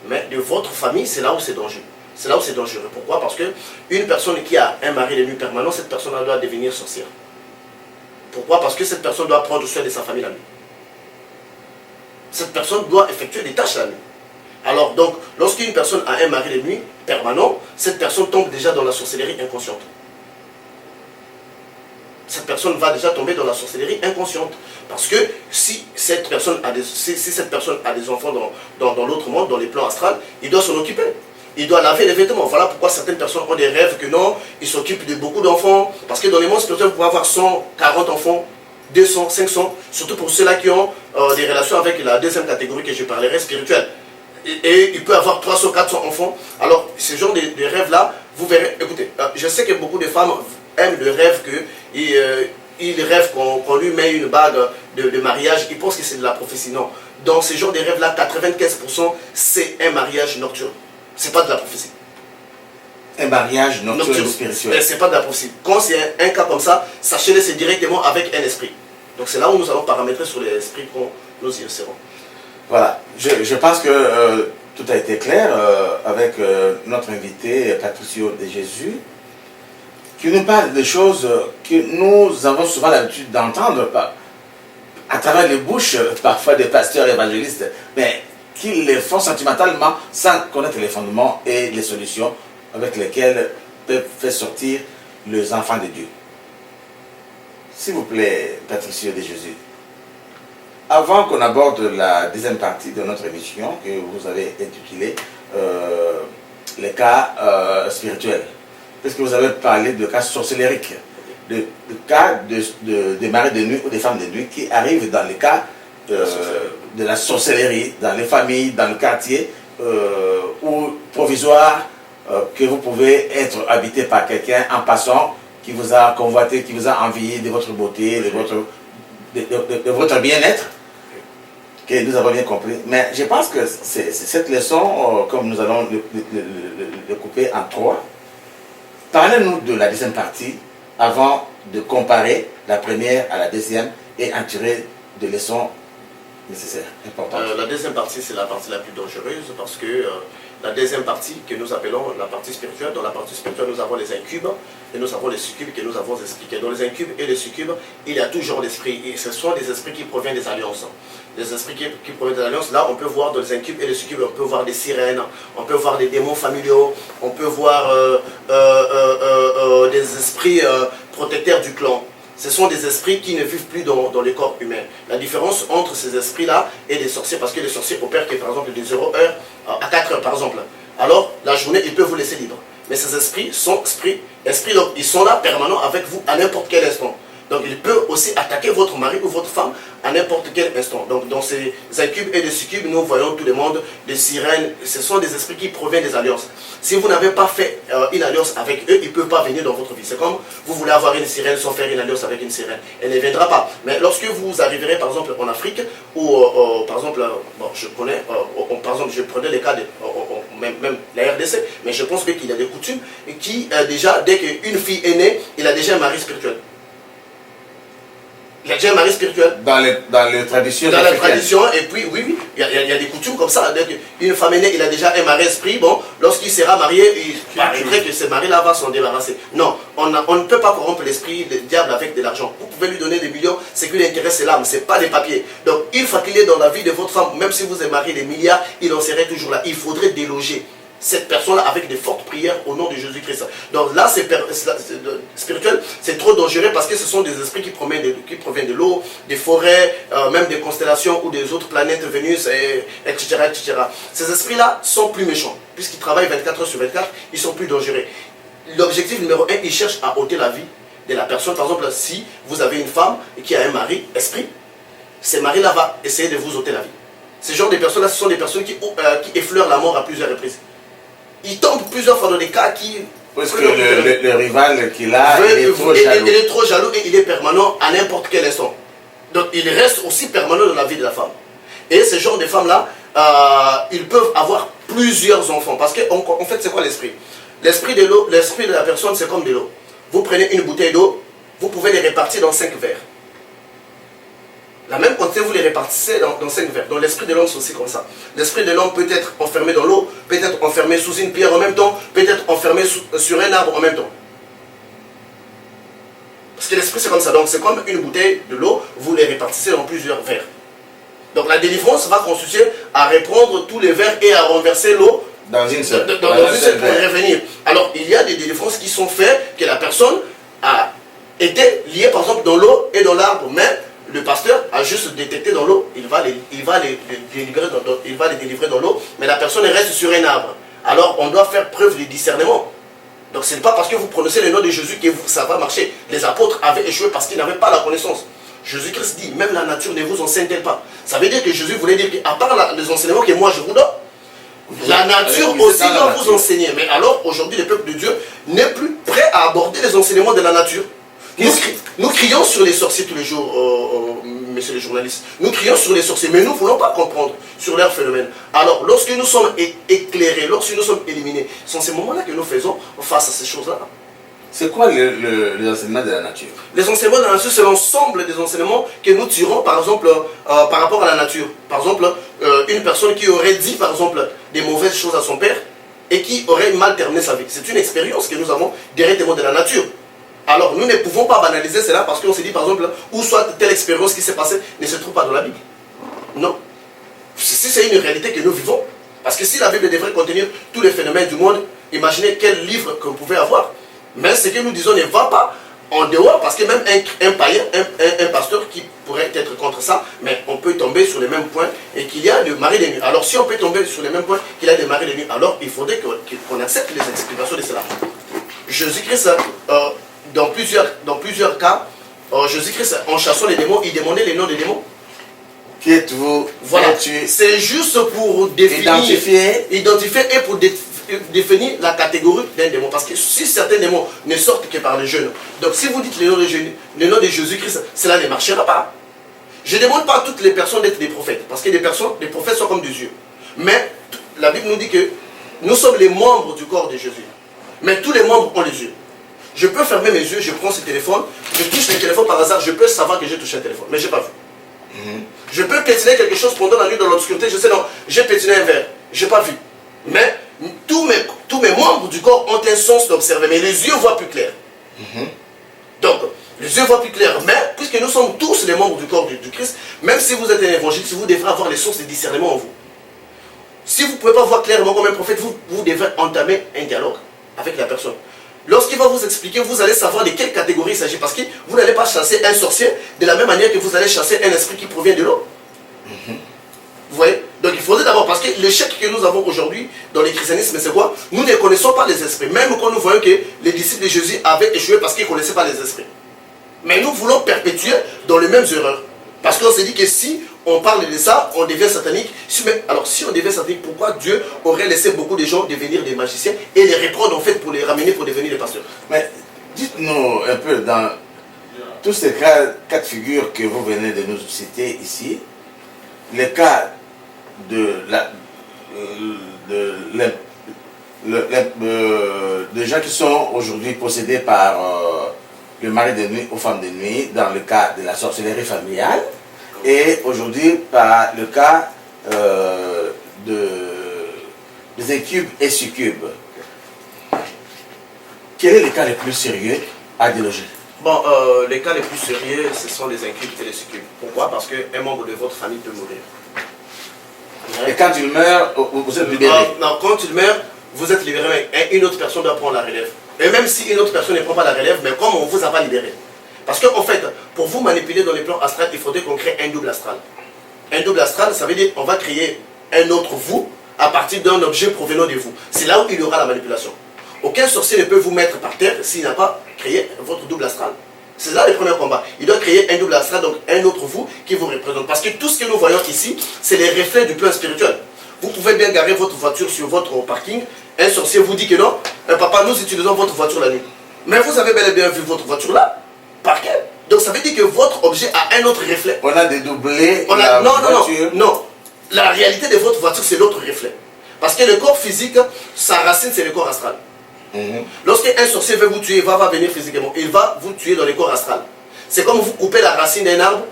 S2: Mais de votre famille, c'est là où c'est dangereux. C'est là où c'est dangereux. Pourquoi? Parce qu'une personne qui a un mari de nuit permanent, cette personne doit devenir sorcière. Pourquoi? Parce que cette personne doit prendre soin de sa famille la nuit. Cette personne doit effectuer des tâches la nuit. Alors donc, lorsqu'une personne a un mari de nuit permanent, cette personne tombe déjà dans la sorcellerie inconsciente. Cette personne va déjà tomber dans la sorcellerie inconsciente. Parce que si cette personne a des enfants dans l'autre monde, dans les plans astrales, il doit s'en occuper. Il doit laver les vêtements. Voilà pourquoi certaines personnes ont des rêves que non, ils s'occupent de beaucoup d'enfants. Parce que dans les mondes spirituels, vous pouvez avoir 140 enfants, 200, 500, surtout pour ceux-là qui ont des relations avec la deuxième catégorie que je parlerai, spirituelle. Et il peut avoir 300, 400 enfants. Alors, ce genre de rêves-là, vous verrez, écoutez, je sais que beaucoup de femmes aiment le rêve qu'ils il rêve qu'on lui met une bague de mariage, il pense que c'est de la prophétie. Non. Dans ce genre de rêves-là, 95%, c'est un mariage nocturne. C'est pas de la prophétie.
S3: Un mariage nocturne spirituel.
S2: C'est pas de la prophétie. Quand c'est un cas comme ça, sachez-le, c'est directement avec un esprit. Donc c'est là où nous allons paramétrer sur l'esprit quand nous y serons.
S3: Voilà. Je pense que tout a été clair avec notre invité, Patricio de Jésus, qui nous parle de choses que nous avons souvent l'habitude d'entendre à travers les bouches, parfois des pasteurs évangélistes, mais qui les font sentimentalement sans connaître les fondements et les solutions avec lesquelles peuvent faire sortir les enfants de Dieu. S'il vous plaît, Patricio de Jésus, avant qu'on aborde la deuxième partie de notre émission que vous avez intitulée les cas spirituels, parce que vous avez parlé de cas sorcellériques, de cas de maris de nuit ou des femmes de nuit qui arrivent dans les cas de la sorcellerie, dans les familles, dans le quartier, ou provisoire, que vous pouvez être habité par quelqu'un en passant, qui vous a convoité, qui vous a envié de votre beauté, de votre bien-être, que nous avons bien compris. Mais je pense que c'est cette leçon, comme nous allons le couper en trois, parlez-nous de la deuxième partie avant de comparer la première à la deuxième et en tirer des leçons nécessaires, importantes.
S2: La deuxième partie, c'est la partie la plus dangereuse parce que la deuxième partie que nous appelons la partie spirituelle, dans la partie spirituelle, nous avons les incubes et nous avons les succubes que nous avons expliqués. Dans les incubes et les succubes, il y a toujours l'esprit et ce sont des esprits qui proviennent des alliances. Les esprits qui proviennent des alliances, là on peut voir dans les incubes et les succubes, on peut voir des sirènes, on peut voir des démons familiaux, on peut voir des esprits protecteurs du clan. Ce sont des esprits qui ne vivent plus dans le corps humain. La différence entre ces esprits-là et les sorciers, parce que les sorciers opèrent que, par exemple, de 0 heure à 4 heures, par exemple. Alors, la journée, ils peuvent vous laisser libre. Mais ces esprits sont esprits, donc ils sont là permanents avec vous à n'importe quel instant. Donc, ils peuvent aussi attaquer votre mari ou votre femme à n'importe quel instant. Donc, dans ces incubes et des succubes, nous voyons tout le monde, des sirènes. Ce sont des esprits qui proviennent des alliances. Si vous n'avez pas fait une alliance avec eux, ils ne peuvent pas venir dans votre vie. C'est comme vous voulez avoir une sirène sans faire une alliance avec une sirène. Elle ne viendra pas. Mais lorsque vous arriverez, par exemple, en Afrique, ou par exemple, bon, je connais, par exemple, je prenais les cas de même la RDC, mais je pense qu'il y a des coutumes qui, déjà, dès qu'une fille est née, il a déjà un mari spirituel. Il y a déjà un mari spirituel.
S3: Dans les traditions.
S2: Dans la tradition, et puis, oui, il y a des coutumes comme ça. Une femme est née, il a déjà un mari esprit. Bon, lorsqu'il sera marié, il paraîtrait que ce mari-là va s'en débarrasser. Non, on ne peut pas corrompre l'esprit du diable avec de l'argent. Vous pouvez lui donner des millions, ce qui lui intéresse, c'est l'âme, ce n'est pas des papiers. Donc, une fois qu'il est dans la vie de votre femme, même si vous êtes marié des milliards, il en serait toujours là. Il faudrait déloger cette personne-là avec des fortes prières au nom de Jésus-Christ. Donc là, c'est spirituel, c'est trop dangereux parce que ce sont des esprits qui proviennent de l'eau, des forêts, même des constellations ou des autres planètes, Vénus, etc., etc. Ces esprits-là sont plus méchants. Puisqu'ils travaillent 24 heures sur 24, ils sont plus dangereux. L'objectif numéro 1, ils cherchent à ôter la vie de la personne. Par exemple, si vous avez une femme qui a un mari, esprit, ce mari-là va essayer de vous ôter la vie. Ce genre de personnes-là, ce sont des personnes qui effleurent la mort à plusieurs reprises. Il tombe plusieurs fois dans des cas qui...
S3: Parce que le rival qu'il a, il est trop jaloux.
S2: Il est trop jaloux et il est permanent à n'importe quel instant. Donc il reste aussi permanent dans la vie de la femme. Et ce genre de femmes-là, ils peuvent avoir plusieurs enfants. Parce qu'en fait, c'est quoi l'esprit? L'esprit de l'eau, l'esprit de la personne, c'est comme de l'eau. Vous prenez une bouteille d'eau, vous pouvez les répartir dans 5 verres. La même quantité, vous les répartissez dans 5 verres. Donc l'esprit de l'homme, c'est aussi comme ça. L'esprit de l'homme peut être enfermé dans l'eau, peut être enfermé sous une pierre en même temps, peut être enfermé sur un arbre en même temps. Parce que l'esprit, c'est comme ça. Donc c'est comme une bouteille de l'eau, vous les répartissez dans plusieurs verres. Donc la délivrance va consister à reprendre tous les verres et à renverser l'eau
S3: dans une seule
S2: pour revenir. Alors il y a des délivrances qui sont faites, que la personne a été liée par exemple dans l'eau et dans l'arbre, mais le pasteur a juste détecté dans l'eau, il va les délivrer dans l'eau, mais la personne reste sur un arbre. Alors on doit faire preuve de discernement. Donc ce n'est pas parce que vous prononcez le nom de Jésus que ça va marcher. Les apôtres avaient échoué parce qu'ils n'avaient pas la connaissance. Jésus-Christ dit, même la nature ne vous enseigne-t-elle pas? Ça veut dire que Jésus voulait dire qu'à part les enseignements que moi je vous donne, la nature aussi doit vous enseigner. Mais alors aujourd'hui le peuple de Dieu n'est plus prêt à aborder les enseignements de la nature. Nous crions sur les sorciers tous les jours, messieurs les journalistes. Nous crions sur les sorciers, mais nous ne voulons pas comprendre sur leur phénomène. Alors, lorsque nous sommes éclairés, lorsque nous sommes éliminés, ce sont ces moments-là que nous faisons face à ces choses-là.
S3: C'est quoi les enseignements de la nature? Les
S2: enseignements de la nature, c'est l'ensemble des enseignements que nous tirons, par exemple, par rapport à la nature. Par exemple, une personne qui aurait dit, par exemple, des mauvaises choses à son père et qui aurait mal terminé sa vie. C'est une expérience que nous avons directement de la nature. Alors, nous ne pouvons pas banaliser cela parce qu'on s'est dit, par exemple, ou soit telle expérience qui s'est passée ne se trouve pas dans la Bible. Non. Si c'est une réalité que nous vivons, parce que si la Bible devrait contenir tous les phénomènes du monde, imaginez quel livre qu'on pouvait avoir. Mais ce que nous disons ne va pas en dehors, parce que même un païen, un pasteur qui pourrait être contre ça, mais on peut tomber sur les mêmes points et qu'il y a des marées de nuit. Alors si on peut tomber sur les mêmes points qu'il y a des marées de nuit, alors il faudrait qu'on accepte les explications de cela. Jésus-Christ, dans plusieurs cas, Jésus-Christ, en chassant les démons, il demandait les noms des démons.
S3: Qui êtes-vous?
S2: Voilà, c'est juste pour définir, identifier et pour définir la catégorie d'un démon. Parce que si certains démons ne sortent que par les jeunes, donc si vous dites le nom de Jésus-Christ, cela ne marchera pas. Je ne demande pas à toutes les personnes d'être des prophètes, parce que les prophètes sont comme des yeux. Mais la Bible nous dit que nous sommes les membres du corps de Jésus. Mais tous les membres ont les yeux. Je peux fermer mes yeux, je prends ce téléphone, je touche le téléphone par hasard, je peux savoir que j'ai touché un téléphone, mais je n'ai pas vu. Je peux pétiner quelque chose pendant la nuit dans l'obscurité, je sais non, j'ai pétiné un verre, je n'ai pas vu. Mais tous mes membres du corps ont un sens d'observer, mais les yeux voient plus clair. Donc, les yeux voient plus clair, mais puisque nous sommes tous les membres du corps du Christ, même si vous êtes un évangéliste, vous devrez avoir les sources de discernement en vous. Si vous ne pouvez pas voir clairement comme un prophète, vous devrez entamer un dialogue avec la personne. Lorsqu'il va vous expliquer, vous allez savoir de quelle catégorie il s'agit, parce que vous n'allez pas chasser un sorcier de la même manière que vous allez chasser un esprit qui provient de l'eau. Vous voyez? Donc il faudrait d'abord, parce que l'échec que nous avons aujourd'hui dans le christianisme, c'est quoi? Nous ne connaissons pas les esprits, même quand nous voyons que les disciples de Jésus avaient échoué parce qu'ils ne connaissaient pas les esprits. Mais nous voulons perpétuer dans les mêmes erreurs. Parce qu'on s'est dit que si on parle de ça, on devient satanique. Alors si on devient satanique, pourquoi Dieu aurait laissé beaucoup de gens devenir des magiciens et les reprendre en fait pour les ramener pour devenir des pasteurs?
S3: Mais dites-nous un peu, dans tous ces cas de figure que vous venez de nous citer ici, les cas de gens qui sont aujourd'hui possédés par le mari de nuit ou femme de nuit, dans le cas de la sorcellerie familiale, et aujourd'hui par le cas des incubes et succubes. Quel est le cas le plus sérieux à déloger?
S2: Bon, les cas les plus sérieux, ce sont les incubes et les succubes. Pourquoi? Parce qu'un membre de votre famille peut mourir.
S3: Et quand il meurt, vous êtes libéré?
S2: Non, quand il meurt, vous êtes libéré, mais une autre personne doit prendre la relève. Et même si une autre personne ne prend pas la relève, mais comme on ne vous a pas libéré. Parce qu'en fait, pour vous manipuler dans les plans astrales, il faudrait qu'on crée un double astral. Un double astral, ça veut dire qu'on va créer un autre vous à partir d'un objet provenant de vous. C'est là où il y aura la manipulation. Aucun sorcier ne peut vous mettre par terre s'il n'a pas créé votre double astral. C'est là le premier combat. Il doit créer un double astral, donc un autre vous qui vous représente. Parce que tout ce que nous voyons ici, c'est les reflets du plan spirituel. Vous pouvez bien garer votre voiture sur votre parking. Un sorcier vous dit que non, papa, nous utilisons votre voiture la nuit. Mais vous avez bel et bien vu votre voiture là, parquée. Donc ça veut dire que votre objet a un autre reflet.
S3: On a dédoublé
S2: Non. La réalité de votre voiture, c'est l'autre reflet. Parce que le corps physique, sa racine, c'est le corps astral. Lorsqu'un sorcier veut vous tuer, il va venir physiquement. Il va vous tuer dans le corps astral. C'est comme vous coupez la racine d'un arbre.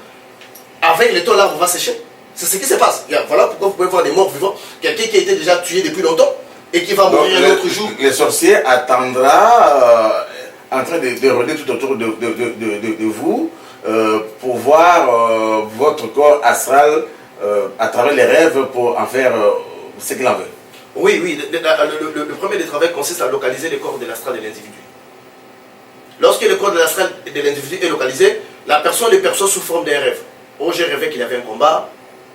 S2: Avec le temps, l'arbre va sécher. C'est ce qui se passe. Voilà pourquoi vous pouvez voir des morts vivants. Quelqu'un qui a été déjà tué depuis longtemps et qui va mourir un autre jour.
S3: Le sorcier attendra en train de rôder tout autour de vous pour voir votre corps astral à travers les rêves pour en faire ce qu'il en veut.
S2: Oui, le premier des travaux consiste à localiser le corps de l'astral de l'individu. Lorsque le corps de l'astral de l'individu est localisé, la personne le perçoit sous forme d'un rêve. Oh, j'ai rêvé qu'il y avait un combat,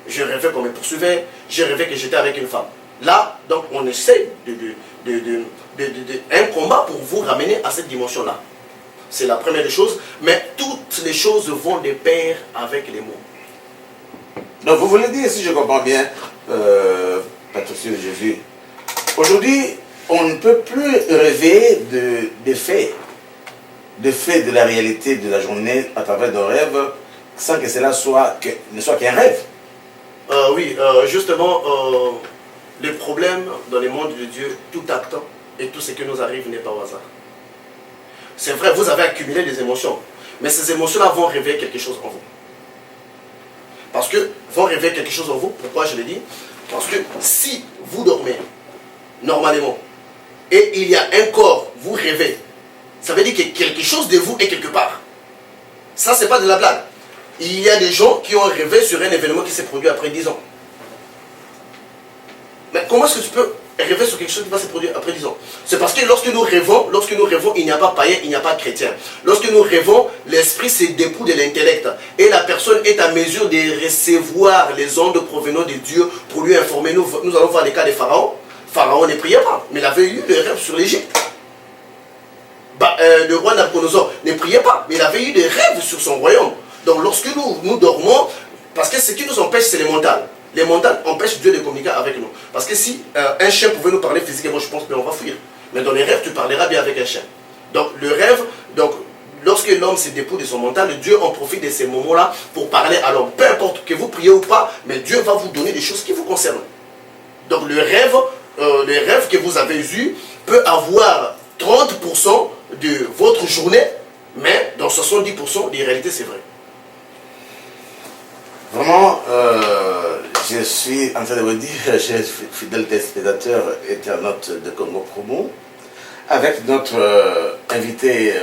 S2: j'ai rêvé qu'on me poursuivait, j'ai rêvé que j'étais avec une femme. Là, donc, on essaie un combat pour vous ramener à cette dimension-là. C'est la première des choses, mais toutes les choses vont de pair avec les mots.
S3: Donc, vous voulez dire, si je comprends bien, Patricien de Jésus, aujourd'hui, on ne peut plus rêver de faits. de fait de la réalité de la journée à travers nos rêves, sans que cela ne soit qu'un rêve.
S2: Oui, justement, le problème dans le monde de Dieu, tout acte et tout ce qui nous arrive n'est pas au hasard. C'est vrai, vous avez accumulé des émotions, mais ces émotions-là vont réveiller quelque chose en vous. Parce que vont réveiller quelque chose en vous, pourquoi je l'ai dit? Parce que si vous dormez normalement et il y a un corps, vous rêvez, ça veut dire que quelque chose de vous est quelque part. Ça, c'est pas de la blague. Il y a des gens qui ont rêvé sur un événement qui s'est produit après 10 ans. Mais comment est-ce que tu peux rêver sur quelque chose qui va se produire après 10 ans? C'est parce que lorsque nous rêvons, il n'y a pas païen, il n'y a pas chrétien. Lorsque nous rêvons, l'esprit se dépouille de l'intellect. Et la personne est à mesure de recevoir les ondes provenant de Dieu pour lui informer. Nous allons voir les cas de Pharaon. Pharaon ne priait pas, mais il avait eu des rêves sur l'Égypte. Le roi Nabucodonosor ne priait pas, mais il avait eu des rêves sur son royaume. Donc lorsque nous dormons, parce que ce qui nous empêche, c'est les mental. Les mentales empêchent Dieu de communiquer avec nous. Parce que si un chien pouvait nous parler physiquement, je pense qu'on va fuir. Mais dans les rêves, tu parleras bien avec un chien. Donc le rêve, lorsque l'homme se dépouille de son mental, Dieu en profite de ces moments-là pour parler à l'homme. Peu importe que vous priez ou pas, mais Dieu va vous donner des choses qui vous concernent. Donc le rêve que vous avez eu peut avoir 30% de votre journée, mais dans 70% des réalités, c'est vrai.
S3: Vraiment, je suis en train de vous dire, je suis fidèle téléspectateur internaute de Congo Promo, avec notre invité,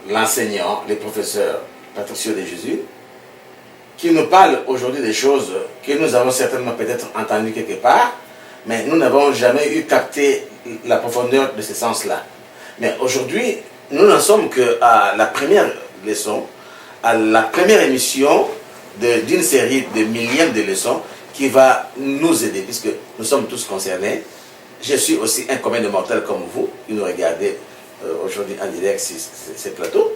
S3: l'enseignant, le professeur Patricio de Jésus, qui nous parle aujourd'hui des choses que nous avons certainement peut-être entendues quelque part, mais nous n'avons jamais eu capté la profondeur de ce sens-là. Mais aujourd'hui, nous n'en sommes qu'à la première leçon, à la première émission d'une série de milliers de leçons qui va nous aider, puisque nous sommes tous concernés. Je suis aussi un commun de mortels comme vous, qui nous regardez aujourd'hui en direct sur ce plateau.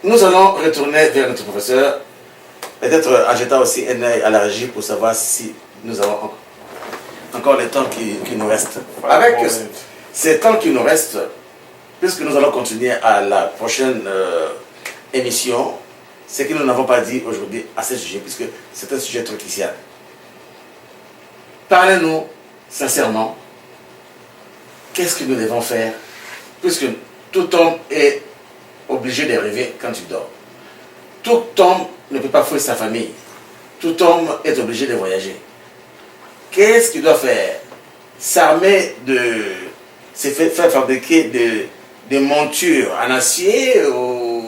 S3: Nous allons retourner vers notre professeur, peut-être en jetant aussi un œil à la régie pour savoir si nous avons encore le temps qui nous reste. Avec ces temps qui nous restent, puisque nous allons continuer à la prochaine émission, ce que nous n'avons pas dit aujourd'hui à ce sujet, puisque c'est un sujet très crucial. Parlez-nous sincèrement, qu'est-ce que nous devons faire, puisque tout homme est obligé de rêver quand il dort. Tout homme ne peut pas fuir sa famille. Tout homme est obligé de voyager. Qu'est-ce qu'il doit faire? S'armer se faire fabriquer des montures en acier ou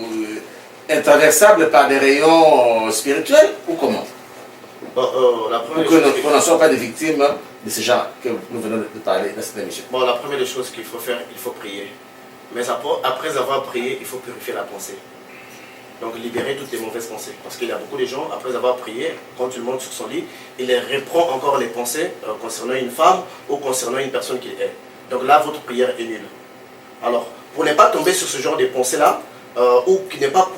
S3: intraversables par des rayons spirituels ou comment? Pour qu'on n'en soit pas des victimes de ce genre que nous venons de parler dans cette émission.
S2: Bon, la première des choses qu'il faut faire, il faut prier. Mais après avoir prié, il faut purifier la pensée. Donc libérer toutes les mauvaises pensées. Parce qu'il y a beaucoup de gens, après avoir prié, quand il monte sur son lit, il reprend encore les pensées concernant une femme ou concernant une personne qu'il est. Donc là, votre prière est nulle. Alors, pour ne pas tomber sur ce genre de pensées-là, ou qui n'est pas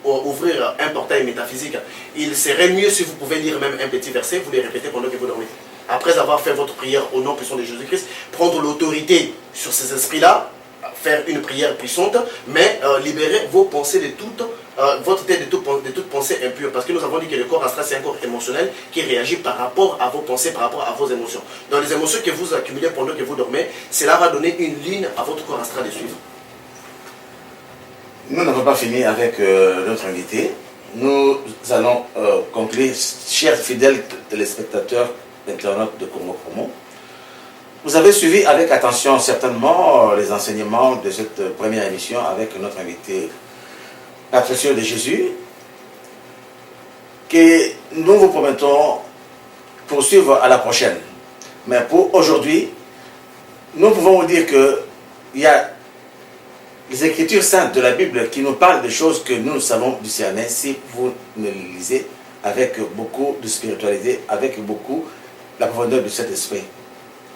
S2: pour ouvrir un portail métaphysique, il serait mieux si vous pouvez lire même un petit verset, vous les répétez pendant que vous dormez. Après avoir fait votre prière au nom puissant de Jésus-Christ, prendre l'autorité sur ces esprits-là, faire une prière puissante, mais libérer vos pensées de toutes, votre tête de toute pensée impure. Parce que nous avons dit que le corps astral, c'est un corps émotionnel qui réagit par rapport à vos pensées, par rapport à vos émotions. Dans les émotions que vous accumulez pendant que vous dormez, cela va donner une ligne à votre corps astral de suivre.
S3: Nous n'avons pas fini avec notre invité. Nous allons conclure, chers fidèles téléspectateurs internautes de Congo Promo. Vous avez suivi avec attention certainement les enseignements de cette première émission avec notre invité Patricio de Jésus, que nous vous promettons poursuivre à la prochaine. Mais pour aujourd'hui, nous pouvons vous dire qu'il y a les Écritures saintes de la Bible qui nous parlent des choses que nous savons discerner si vous ne les lisez avec beaucoup de spiritualité, avec beaucoup la profondeur de cet esprit.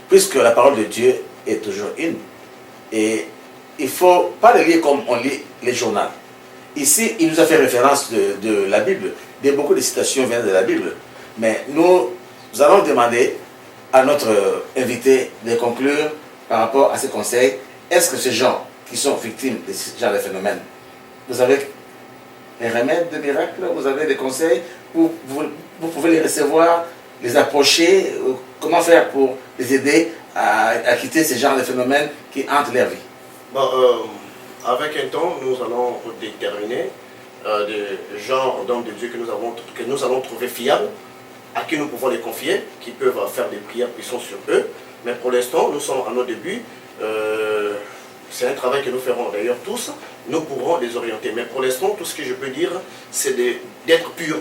S3: Puisque la parole de Dieu est toujours une. Et il ne faut pas le lire comme on lit les journaux. Ici, il nous a fait référence de la Bible. Beaucoup de citations viennent de la Bible. Mais nous allons demander à notre invité de conclure par rapport à ces conseils. Est-ce que ces gens qui sont victimes de ce genre de phénomène. Vous avez un remède de miracle, vous avez des conseils, vous pouvez les recevoir, les approcher, comment faire pour les aider à quitter ce genre de phénomène qui hantent leur vie.
S2: Bon, avec un temps, nous allons déterminer des genres d'hommes de Dieu que nous allons trouver fiables, à qui nous pouvons les confier, qui peuvent faire des prières puissantes sur eux. Mais pour l'instant, nous sommes à nos débuts. C'est un travail que nous ferons d'ailleurs tous. Nous pourrons les orienter. Mais pour l'instant, tout ce que je peux dire, c'est d'être pur.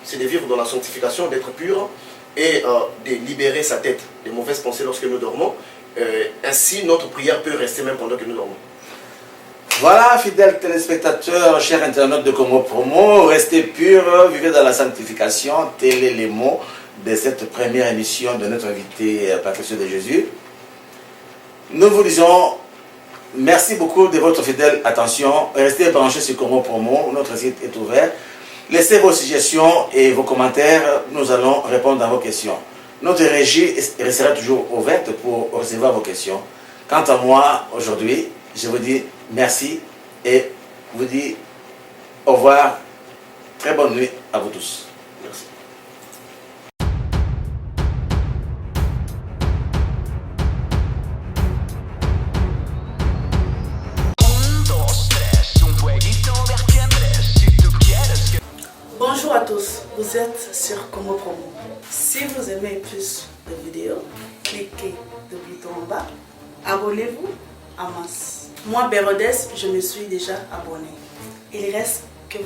S2: C'est de vivre dans la sanctification, d'être pur et de libérer sa tête des mauvaises pensées lorsque nous dormons. Ainsi, notre prière peut rester même pendant que nous dormons.
S3: Voilà, fidèles téléspectateurs, chers internautes de Congo Promo, restez purs, vivez dans la sanctification, tels sont les mots de cette première émission de notre invité Père Précieux de Jésus. Nous vous disons merci beaucoup de votre fidèle attention. Restez branchés sur Congo Promo, notre site est ouvert. Laissez vos suggestions et vos commentaires, nous allons répondre à vos questions. Notre régie restera toujours ouverte pour recevoir vos questions. Quant à moi, aujourd'hui, je vous dis merci et vous dis au revoir. Très bonne nuit à vous tous.
S2: Merci.
S1: Bonjour à tous, vous êtes sur Congo Promo. Si vous aimez plus de vidéos, cliquez le bouton en bas, abonnez-vous en masse. Moi, Bérodès, je me suis déjà abonné. Il reste que vous.